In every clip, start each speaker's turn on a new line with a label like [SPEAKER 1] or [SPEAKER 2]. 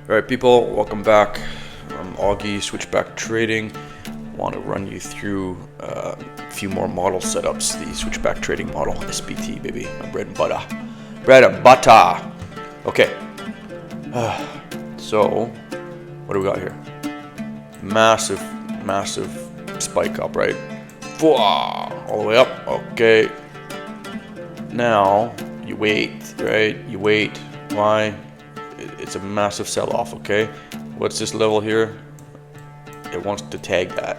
[SPEAKER 1] Alright people, welcome back. I'm Augie, Switchback Trading. Want to run you through a few more model setups. The Switchback Trading model, SBT baby, my bread and butter. Bread and butter! Okay, so what do we got here? Massive spike up, right? All the way up, okay. Now, you wait, right? You wait, why? It's a massive sell-off, okay? What's this level here? It wants to tag that.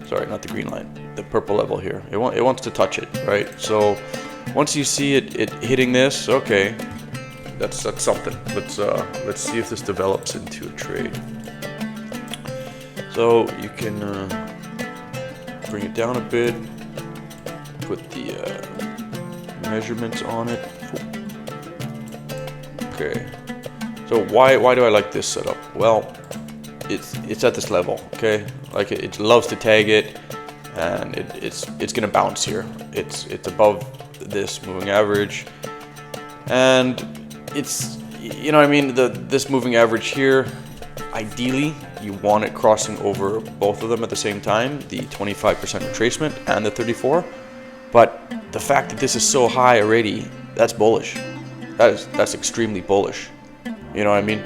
[SPEAKER 1] Sorry, not the green line. The purple level here. It wants to touch it, right? So once you see it hitting this, okay, that's something. Let's see if this develops into a trade. So you can bring it down a bit. Put the measurements on it. Okay, so why do I like this setup? Well, it's at this level, okay? Like it loves to tag it, and it's gonna bounce here. It's above this moving average, and it's, you know what I mean, this moving average here. Ideally, you want it crossing over both of them at the same time, the 25% retracement and the 34. But the fact that this is so high already, that's bullish. That's extremely bullish. You know what I mean?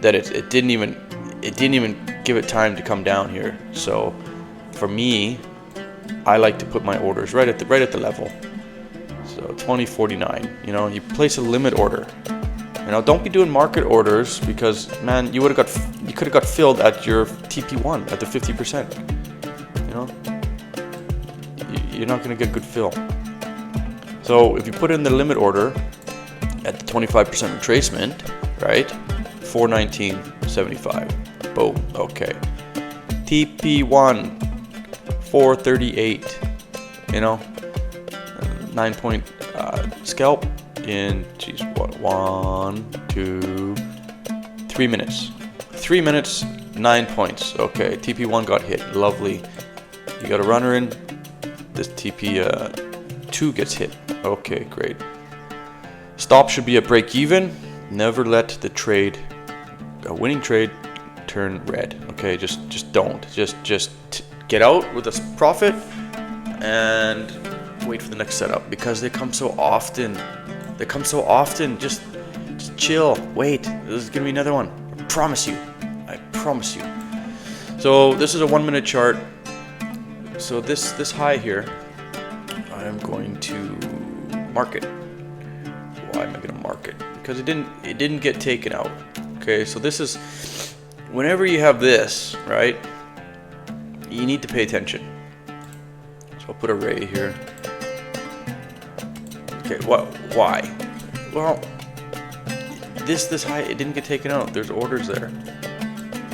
[SPEAKER 1] That it didn't even give it time to come down here. So for me, I like to put my orders right at the level. So 2049. You know, you place a limit order. You know, don't be doing market orders, because man, you could have got filled at your TP1 at the 50%. You know, you're not gonna get good fill. So if you put in the limit order at the 25% retracement, right? 419.75. Boom. Okay. TP1 438. You know, 9-point scalp in, geez, what? 1, 2, 3 minutes. 3 minutes, 9 points. Okay. TP1 got hit. Lovely. You got a runner in. This TP2 gets hit. Okay, great. Stop should be a break even. Never let the trade, a winning trade, turn red. Okay, just don't. Just get out with a profit and wait for the next setup, because they come so often. They come so often. Just chill. Wait. This is gonna be another one. I promise you. I promise you. So this is a 1 minute chart. So this high here, I'm going to mark it. Why am I going to mark it? Because it didn't get taken out. Okay, so this is, whenever you have this, right, you need to pay attention. So I'll put a ray here. Okay, why? Well, this high, it didn't get taken out. There's orders there.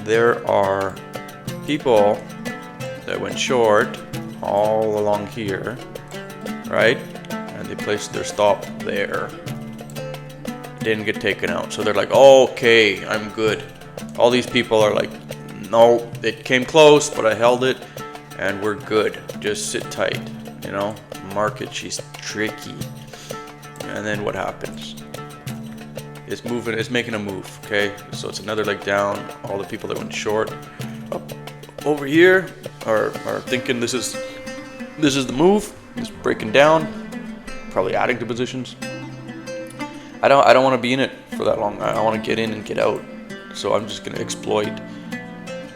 [SPEAKER 1] There are people that went short all along here, right? And they placed their stop there. Didn't get taken out, so they're like, oh, okay, I'm good. All these people are like, no, it came close, but I held it, and we're good. Just sit tight, you know. Market, she's tricky. And then what happens? It's moving. It's making a move. Okay, so it's another leg down. All the people that went short up over here are thinking this is the move. It's breaking down, probably adding to positions. I don't want to be in it for that long. I want to get in and get out. So I'm just gonna exploit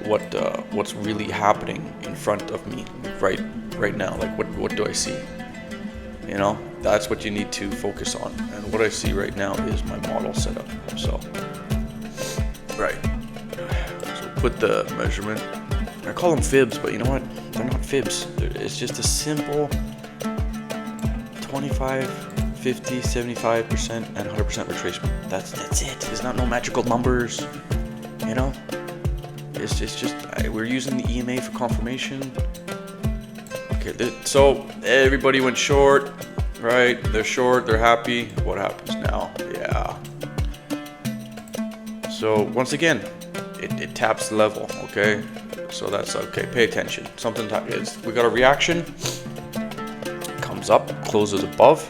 [SPEAKER 1] what's really happening in front of me right now. Like what do I see? You know, that's what you need to focus on. And what I see right now is my model setup. So right. So put the measurement. I call them fibs, but you know what? They're not fibs. It's just a simple 25, 50, 75%, and 100% retracement. That's it. There's not no magical numbers. You know, it's just we're using the EMA for confirmation. Okay, so everybody went short, right? They're short. They're happy. What happens now? Yeah. So once again, it taps the level. Okay, so that's okay. Pay attention. Something we got a reaction. Comes up, closes above,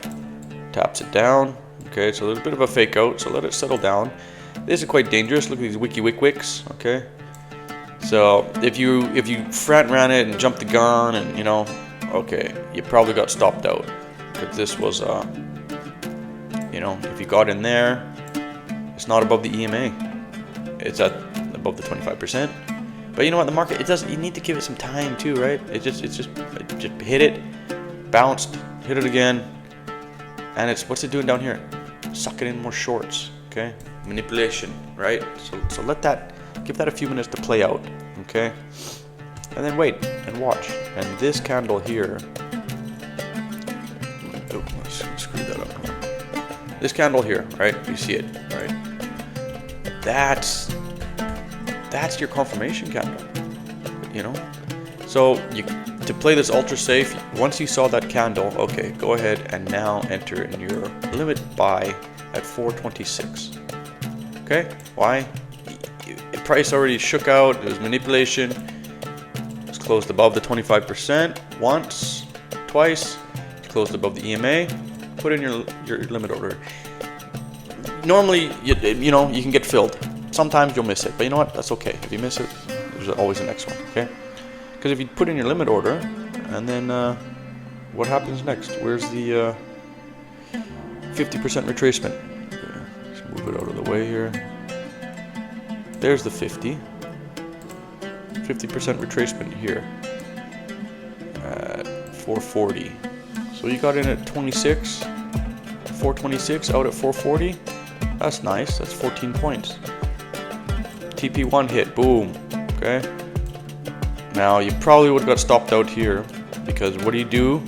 [SPEAKER 1] taps it down. Okay, so there's a bit of a fake out, so let it settle down. This is quite dangerous. Look at these wiki wick wicks. Okay. So if you front ran it and jumped the gun and, you know, okay, you probably got stopped out, because this was you know, if you got in there, it's not above the EMA. It's at above the 25%. But you know what, the market, it doesn't. You need to give it some time too, right? It just hit it, bounced, hit it again, and what's it doing down here? Sucking in more shorts. Okay, manipulation, right? So give that a few minutes to play out. Okay, and then wait and watch. And this candle here, oh, let's screw that up. This candle here, right? You see it, right? That's your confirmation candle, you know. So to play this ultra safe, once you saw that candle, okay, go ahead and now enter in your limit buy at 426. Okay, why? The price already shook out. It was manipulation. It was closed above the 25% once, twice. It's closed above the EMA. Put in your limit order. Normally, you know, you can get filled. Sometimes you'll miss it, but you know what? That's okay. If you miss it, there's always the next one, okay? Because if you put in your limit order, and then what happens next? Where's the 50% retracement? Let's move it out of the way here. There's the 50% retracement here at 440. So you got in at 426, out at 440. That's nice. That's 14 points. TP1 hit, boom. Okay. Now you probably would have got stopped out here, because what do?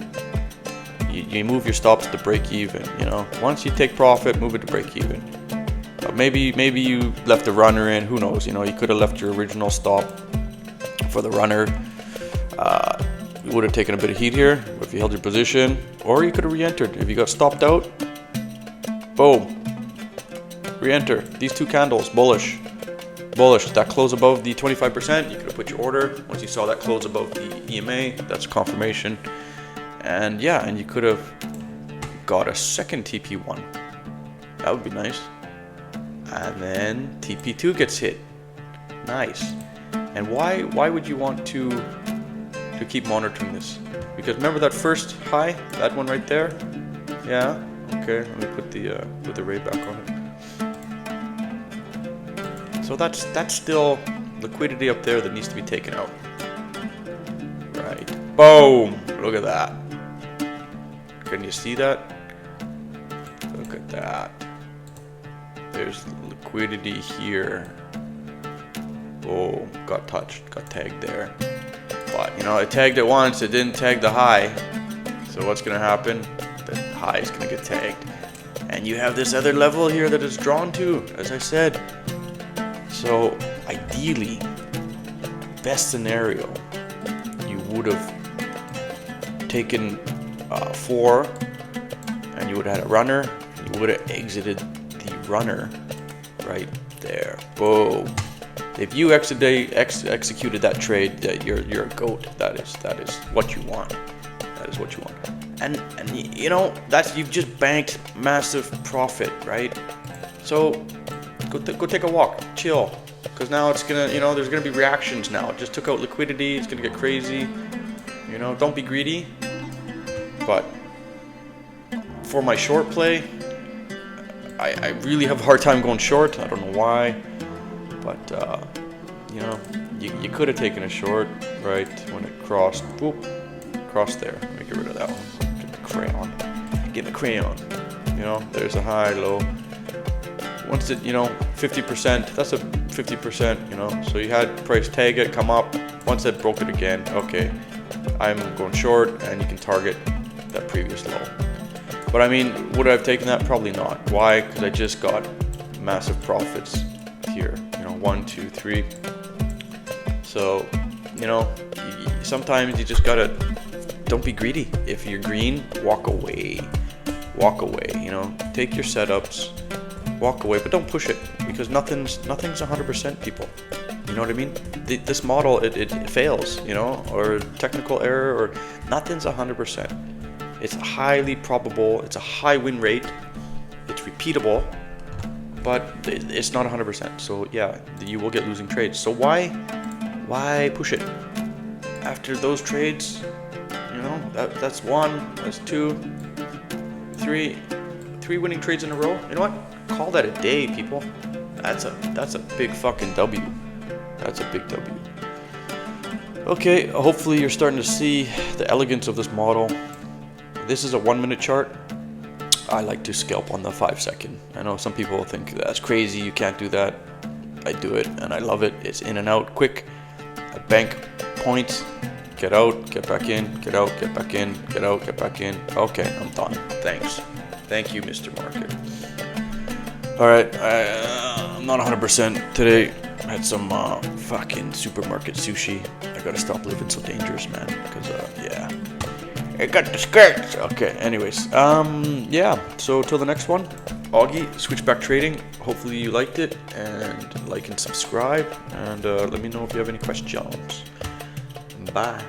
[SPEAKER 1] You move your stops to break even. You know, once you take profit, move it to break even. Maybe you left the runner in. Who knows? You know, you could have left your original stop for the runner. You would have taken a bit of heat here if you held your position, or you could have re-entered. If you got stopped out, boom, re-enter. These two candles, bullish. That close above the 25%, you could have put your order. Once you saw that close above the EMA, that's confirmation. And yeah, and you could have got a second TP1. That would be nice. And then TP2 gets hit. Nice. And why would you want to keep monitoring this? Because remember that first high, that one right there? Yeah. Okay, let me put the ray back on it. So that's still liquidity up there that needs to be taken out. Right. Boom! Look at that. Can you see that? Look at that. There's liquidity here. Boom. Got touched. Got tagged there. But, you know, it tagged it once. It didn't tag the high. So what's going to happen? The high is going to get tagged. And you have this other level here that it's drawn to, as I said. So ideally, best scenario, you would have taken 4, and you would have had a runner. You would have exited the runner right there. Boom. If you executed that trade, you're a goat. That is what you want. That is what you want. And you know, you've just banked massive profit, right? So go take a walk, chill, because now it's gonna, you know, there's gonna be reactions now. It just took out liquidity. It's gonna get crazy. You know, don't be greedy. But for my short play, I really have a hard time going short. I don't know why, but you know, you could have taken a short right when it crossed. Whoop, crossed there. Let me get rid of that one. Get the crayon. Get the crayon. You know, there's a high, low. Once it, you know, 50%, that's a 50%, you know, so you had price tag it, come up. Once it broke it again, okay, I'm going short, and you can target that previous low. But I mean, would I have taken that? Probably not. Why? Because I just got massive profits here, you know, 1, 2, 3. So, you know, sometimes you just gotta, don't be greedy. If you're green, walk away, you know, take your setups. Walk away, but don't push it, because nothing's 100%, people. You know what I mean? This model, it fails, you know, or technical error, or nothing's 100%. It's highly probable. It's a high win rate. It's repeatable, but it's not 100%. So yeah, you will get losing trades. So why push it? After those trades, you know, that's 1, that's 2, 3 winning trades in a row. You know what? Call that a day, people. That's a big fucking W. That's a big W. Okay, hopefully you're starting to see the elegance of this model. This is a 1-minute chart. I like to scalp on the 5-second. I know some people think that's crazy, you can't do that. I do it and I love it. It's in and out quick. I bank points, get out, get back in, get out, get back in, get out, get back in. Okay, I'm done. Thanks. Thank you, Mr. Market. Alright, I'm not 100% today. I had some fucking supermarket sushi. I gotta stop living so dangerous, man. Because, yeah. I got the skirts. Okay, anyways. Yeah. So, till the next one. Augie, Switchback Trading. Hopefully you liked it. And like and subscribe. And let me know if you have any questions. Bye.